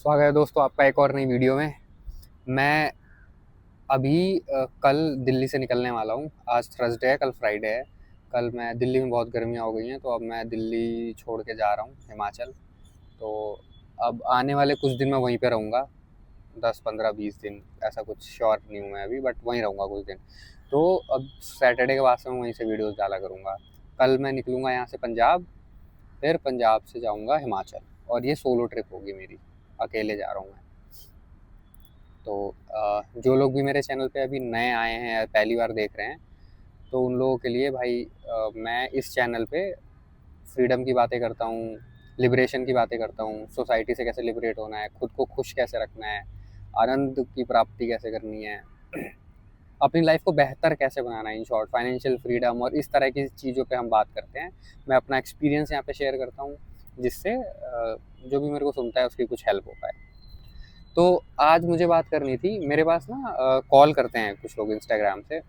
स्वागत है दोस्तों आपका एक और नई वीडियो में। मैं अभी कल दिल्ली से निकलने वाला हूँ। आज थर्सडे है, कल फ्राइडे है। कल मैं दिल्ली में बहुत गर्मियाँ हो गई हैं, तो अब मैं दिल्ली छोड़ के जा रहा हूँ हिमाचल। तो अब आने वाले कुछ दिन मैं वहीं पे रहूँगा, 10 15 20 दिन। ऐसा कुछ श्योर नहीं हूँ मैं अभी, बट वहीं रहूँगा कुछ दिन। तो अब सैटरडे के बाद से मैं वहीं से वीडियोज़ डाला करूँगा। कल मैं निकलूँगा यहाँ से पंजाब, फिर पंजाब से जाऊँगा हिमाचल, और ये सोलो ट्रिप होगी मेरी, अकेले जा रहा हूँ मैं। तो जो लोग भी मेरे चैनल पे अभी नए आए हैं या पहली बार देख रहे हैं, तो उन लोगों के लिए भाई, मैं इस चैनल पे फ्रीडम की बातें करता हूँ, लिबरेशन की बातें करता हूँ, सोसाइटी से कैसे लिबरेट होना है, खुद को खुश कैसे रखना है, आनंद की प्राप्ति कैसे करनी है, अपनी लाइफ को बेहतर कैसे बनाना है, इन शॉर्ट फाइनेंशियल फ्रीडम और इस तरह की चीज़ों पे हम बात करते हैं। मैं अपना एक्सपीरियंस यहाँ पे शेयर करता हूँ, जिससे जो भी मेरे को सुनता है उसकी कुछ हेल्प हो पाए। तो आज मुझे बात करनी थी, मेरे पास ना कॉल करते हैं कुछ लोग इंस्टाग्राम से।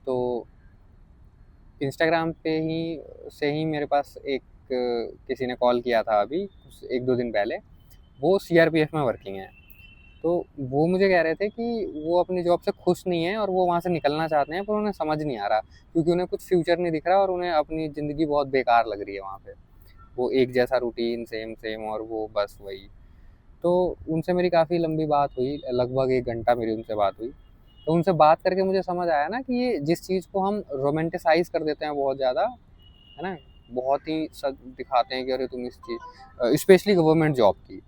तो इंस्टाग्राम पे ही से ही मेरे पास एक किसी ने कॉल किया था अभी, 1 2 दिन पहले। वो सीआरपीएफ में वर्किंग है। तो वो मुझे कह रहे थे कि वो अपनी जॉब से खुश नहीं है और वो वहाँ से निकलना चाहते हैं, पर उन्हें समझ नहीं आ रहा, क्योंकि उन्हें कुछ फ्यूचर नहीं दिख रहा और उन्हें अपनी ज़िंदगी बहुत बेकार लग रही है वहाँ पे। वो एक जैसा रूटीन, सेम सेम, और वो बस वही। तो उनसे मेरी काफ़ी लंबी बात हुई, लगभग 1 घंटा मेरी उनसे बात हुई। तो उनसे बात करके मुझे समझ आया ना कि ये जिस चीज़ को हम रोमांटिसाइज़ कर देते हैं बहुत ज़्यादा, है ना? बहुत ही सच दिखाते हैं कि अरे तुम इस चीज़, स्पेशली गवर्नमेंट जॉब की,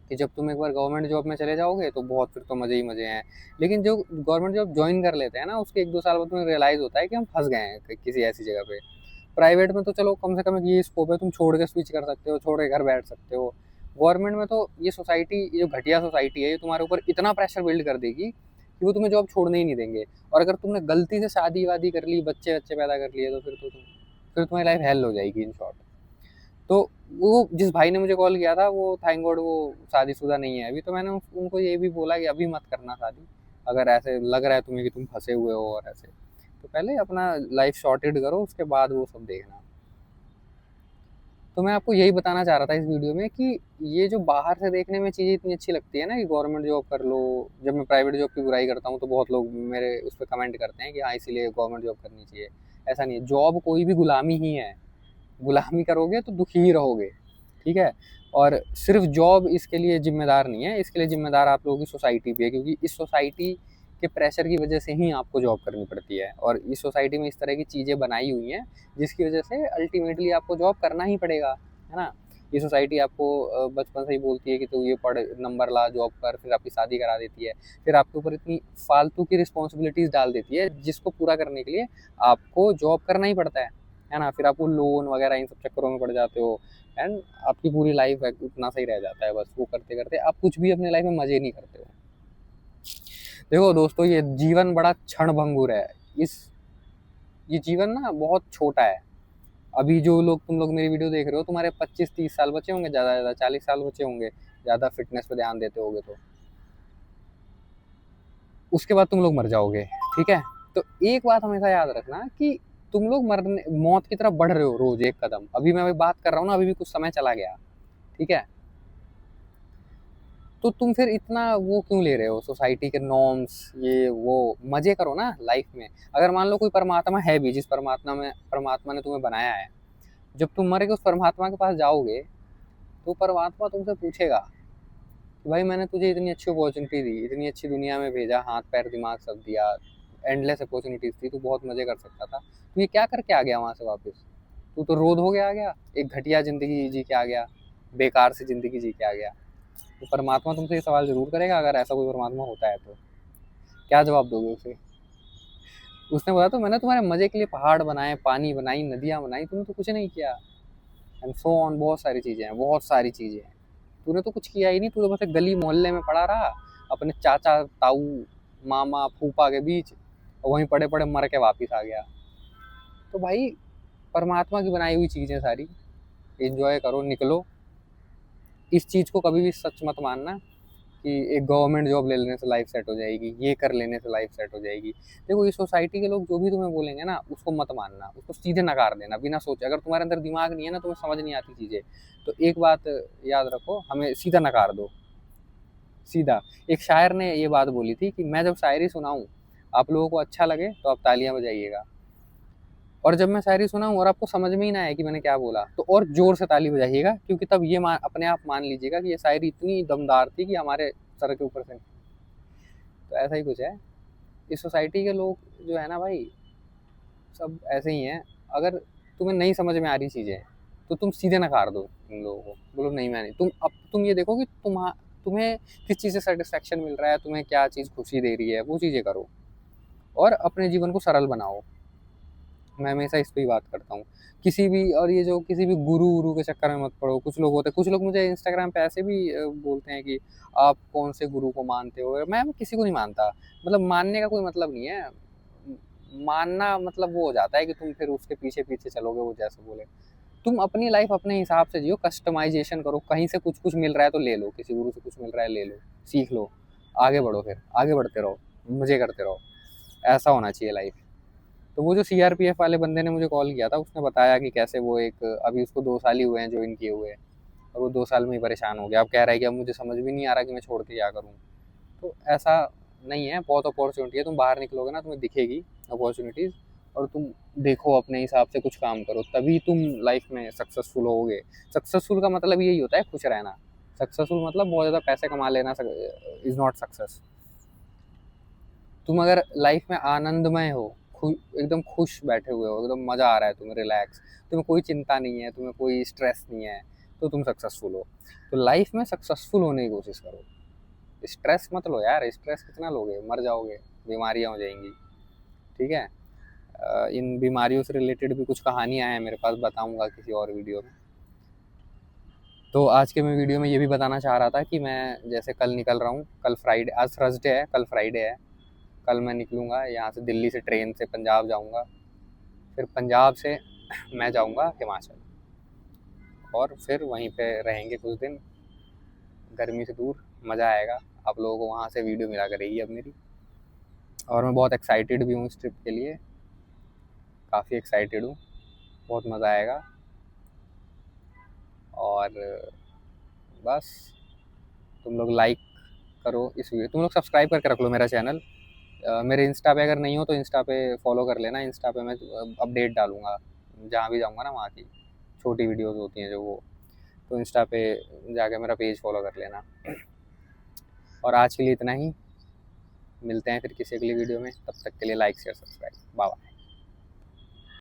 कि जब तुम एक बार गवर्नमेंट जॉब में चले जाओगे तो बहुत, फिर तो मज़े ही मज़े हैं। लेकिन जो गवर्नमेंट जॉब जॉइन कर लेते हैं ना, उसके 1 2 साल बाद तुम्हें रियलाइज़ होता है कि हम फँस गए हैं किसी ऐसी जगह पे। प्राइवेट में तो चलो कम से कम ये स्कोप है, तुम छोड़ के स्विच कर सकते हो, छोड़ के घर बैठ सकते हो। गवर्नमेंट में तो ये सोसाइटी, ये जो घटिया सोसाइटी है, ये तुम्हारे ऊपर इतना प्रेशर बिल्ड कर देगी कि वो तुम्हें जॉब छोड़ने ही नहीं देंगे। और अगर तुमने गलती से शादी वादी कर ली, बच्चे बच्चे पैदा कर लिए, तो फिर तुम्हारी लाइफ हेल हो जाएगी इन शॉर्ट। तो वो जिस भाई ने मुझे कॉल किया था, वो थैंक गॉड वो शादीशुदा नहीं है अभी। तो मैंने उनको ये भी बोला कि अभी मत करना शादी, अगर ऐसे लग रहा है तुम्हें कि तुम फंसे हुए हो और ऐसे, तो पहले अपना लाइफ सॉर्टेड करो, उसके बाद वो सब देखना। तो मैं आपको यही बताना चाह रहा था इस वीडियो में कि ये जो बाहर से देखने में चीज़ें इतनी अच्छी लगती है ना, कि गवर्नमेंट जॉब कर लो। जब मैं प्राइवेट जॉब की बुराई करता हूँ तो बहुत लोग मेरे उस पर कमेंट करते हैं कि हाँ इसीलिए गवर्नमेंट जॉब करनी चाहिए। ऐसा नहीं है, जॉब कोई भी गुलामी ही है। गुलामी करोगे तो दुखी ही रहोगे, ठीक है? और सिर्फ जॉब इसके लिए जिम्मेदार नहीं है, इसके लिए जिम्मेदार आप लोगों की सोसाइटी भी है, क्योंकि इस सोसाइटी के प्रेशर की वजह से ही आपको जॉब करनी पड़ती है, और इस सोसाइटी में इस तरह की चीज़ें बनाई हुई हैं जिसकी वजह से अल्टीमेटली आपको जॉब करना ही पड़ेगा, है ना? ये सोसाइटी आपको बचपन से ही बोलती है कि तू ये पढ़, नंबर ला, जॉब कर, फिर आपकी शादी करा देती है। फिर आपके ऊपर इतनी फालतू की रिस्पॉन्सिबिलिटीज़ डाल देती है, जिसको पूरा करने के लिए आपको जॉब करना ही पड़ता है ना? फिर आपको लोन वगैरह इन सब चक्करों में पड़ जाते हो, एंड आपकी पूरी लाइफ उतना सही रह जाता है, बस वो करते करते आप कुछ भी अपने लाइफ में मजे नहीं करते हो। देखो दोस्तों, ये जीवन बड़ा क्षण भंगुर है। इस ये जीवन ना बहुत छोटा है। अभी जो लोग, तुम लोग मेरी वीडियो देख रहे हो, तुम्हारे 25 30 साल बचे होंगे, ज़्यादा ज़्यादा 40 साल बचे होंगे, ज़्यादा फिटनेस पे ध्यान देते होगे तो। उसके बाद तुम लोग मर जाओगे, ठीक है? तो एक बात हमेशा याद रखना कि तुम लोग मरने, मौत की तरफ बढ़ रहे हो रोज एक कदम। अभी मैं बात कर रहा हूँ ना, अभी भी कुछ समय चला गया, ठीक है? तो तुम फिर इतना वो क्यों ले रहे हो, सोसाइटी के नॉर्म्स, ये वो? मजे करो ना लाइफ में। अगर मान लो कोई परमात्मा है भी, जिस परमात्मा ने तुम्हें बनाया है, जब तुम मरेगे उस परमात्मा के पास जाओगे, तो परमात्मा तुमसे पूछेगा कि भाई मैंने तुझे इतनी अच्छी अपॉर्चुनिटी दी, इतनी अच्छी दुनिया में भेजा, हाथ पैर दिमाग सब दिया, एंडलेस अपॉर्चुनिटीज थी, तू बहुत मजे कर सकता था, तू ये क्या करके आ गया वहां से वापस? तू तो रोध हो गया, आ गया, एक घटिया जिंदगी जी के आ गया, बेकार से जिंदगी जी के आ गया। तो परमात्मा तुमसे ये सवाल जरूर करेगा, अगर ऐसा कोई परमात्मा होता है तो। क्या जवाब दोगे उसे? उसने बोला तो मैंने तुम्हारे मजे के लिए पहाड़ बनाए, पानी बनाई, नदियां बनाई, तुमने तो कुछ नहीं किया। एंड सो ऑन, बहुत सारी चीजें हैं, बहुत सारी चीजें हैं। तूने तो कुछ किया ही नहीं, तू तो बस एक गली मोहल्ले में पड़ा रहा, अपने चाचा ताऊ मामा फूफा के बीच, और वहीं पड़े पड़े मर के वापिस आ गया। तो भाई, परमात्मा की बनाई हुई चीजें सारी, एंजॉय करो, निकलो। इस चीज को कभी भी सच मत मानना कि एक गवर्नमेंट जॉब ले लेने से लाइफ सेट हो जाएगी, ये कर लेने से लाइफ सेट हो जाएगी। देखो, ये सोसाइटी के लोग जो भी तुम्हें बोलेंगे ना, उसको मत मानना, उसको सीधे नकार देना बिना सोचे। अगर तुम्हारे अंदर दिमाग नहीं है ना, तुम्हें समझ नहीं आती चीज़ें, तो एक बात याद रखो, हमें सीधा नकार दो, सीधा। एक शायर ने ये बात बोली थी कि मैं जब शायरी सुनाऊँ, आप लोगों को अच्छा लगे तो आप तालियां बजाइएगा, और जब मैं शायरी सुनाऊँ और आपको समझ में ही ना आए कि मैंने क्या बोला, तो और जोर से ताली बजाइएगा, क्योंकि तब ये अपने आप मान लीजिएगा कि ये शायरी इतनी दमदार थी कि हमारे सर के ऊपर से। तो ऐसा ही कुछ है। इस सोसाइटी के लोग जो है ना भाई, सब ऐसे ही हैं। अगर तुम्हें नहीं समझ में आ रही चीज़ें, तो तुम सीधे नकार दो इन लोगों को, बोलो नहीं मैं नहीं। तुम ये देखो कि तुम्हें किस चीज़ से सेटिस्फेक्शन मिल रहा है, तुम्हें क्या चीज़ खुशी दे रही है, वो चीज़ें करो और अपने जीवन को सरल बनाओ। मैं हमेशा इस पे ही बात करता हूँ। किसी भी, और ये जो किसी भी गुरु वुरु के चक्कर में मत पड़ो। कुछ लोग होते हैं, कुछ लोग मुझे इंस्टाग्राम पे ऐसे भी बोलते हैं कि आप कौन से गुरु को मानते हो। मैं किसी को नहीं मानता। मतलब मानने का कोई मतलब नहीं है। मानना मतलब वो हो जाता है कि तुम फिर उसके पीछे पीछे चलोगे, वो जैसे बोले। तुम अपनी लाइफ अपने हिसाब से जियो, कस्टमाइजेशन करो। कहीं से कुछ कुछ मिल रहा है तो ले लो, किसी गुरु से कुछ मिल रहा है ले लो, सीख लो, आगे बढ़ो, फिर आगे बढ़ते रहो, मजे करते रहो। ऐसा होना चाहिए लाइफ। तो वो जो सीआरपीएफ वाले बंदे ने मुझे कॉल किया था, उसने बताया कि कैसे वो एक, अभी उसको 2 साल ही हुए हैं ज्वाइन किए हुए, और वो 2 साल में ही परेशान हो गया। अब कह रहा है कि अब मुझे समझ भी नहीं आ रहा कि मैं छोड़ के क्या करूँ। तो ऐसा नहीं है, बहुत अपॉर्चुनिटी है। तुम बाहर निकलोगे ना, तुम्हें दिखेगी अपॉर्चुनिटीज़, और तुम देखो अपने हिसाब से कुछ काम करो, तभी तुम लाइफ में सक्सेसफुल होगे। सक्सेसफुल का मतलब यही होता है, खुश रहना। सक्सेसफुल मतलब बहुत ज़्यादा पैसे कमा लेना इज़ नॉट सक्सेस। तुम अगर लाइफ में आनंदमय हो, एकदम खुश बैठे हुए हो, एकदम मज़ा आ रहा है तुम्हें, रिलैक्स, तुम्हें कोई चिंता नहीं है, तुम्हें कोई स्ट्रेस नहीं है, तो तुम सक्सेसफुल हो। तो लाइफ में सक्सेसफुल होने की कोशिश करो। स्ट्रेस मत लो यार, स्ट्रेस कितना लोगे, मर जाओगे, बीमारियां हो जाएंगी। ठीक है। इन बीमारियों से रिलेटेड भी कुछ कहानियां हैं मेरे पास, बताऊंगा किसी और वीडियो में। तो आज के मैं वीडियो में ये भी बताना चाह रहा था कि मैं जैसे कल निकल रहा हूँ, कल फ्राइडे, आज थर्सडे है, कल फ्राइडे है। कल मैं निकलूँगा यहाँ से, दिल्ली से ट्रेन से पंजाब जाऊँगा, फिर पंजाब से मैं जाऊँगा हिमाचल, और फिर वहीं पे रहेंगे कुछ दिन, गर्मी से दूर, मज़ा आएगा। आप लोगों को वहाँ से वीडियो मिला करेगी अब मेरी। और मैं बहुत एक्साइटेड भी हूँ इस ट्रिप के लिए, काफ़ी एक्साइटेड हूँ, बहुत मज़ा आएगा। और बस, तुम लोग लाइक करो इस वीडियो, तुम लोग सब्सक्राइब करके रख लो मेरा चैनल। मेरे इंस्टा पे अगर नहीं हो तो इंस्टा पे फॉलो कर लेना। इंस्टा पे मैं अपडेट डालूँगा जहाँ भी जाऊँगा ना, वहाँ की छोटी वीडियोज़ होती हैं जो, वो, तो इंस्टा पे जाके मेरा पेज फॉलो कर लेना। और आज के लिए इतना ही, मिलते हैं फिर किसी अगली वीडियो में, तब तक के लिए like share subscribe, bye bye.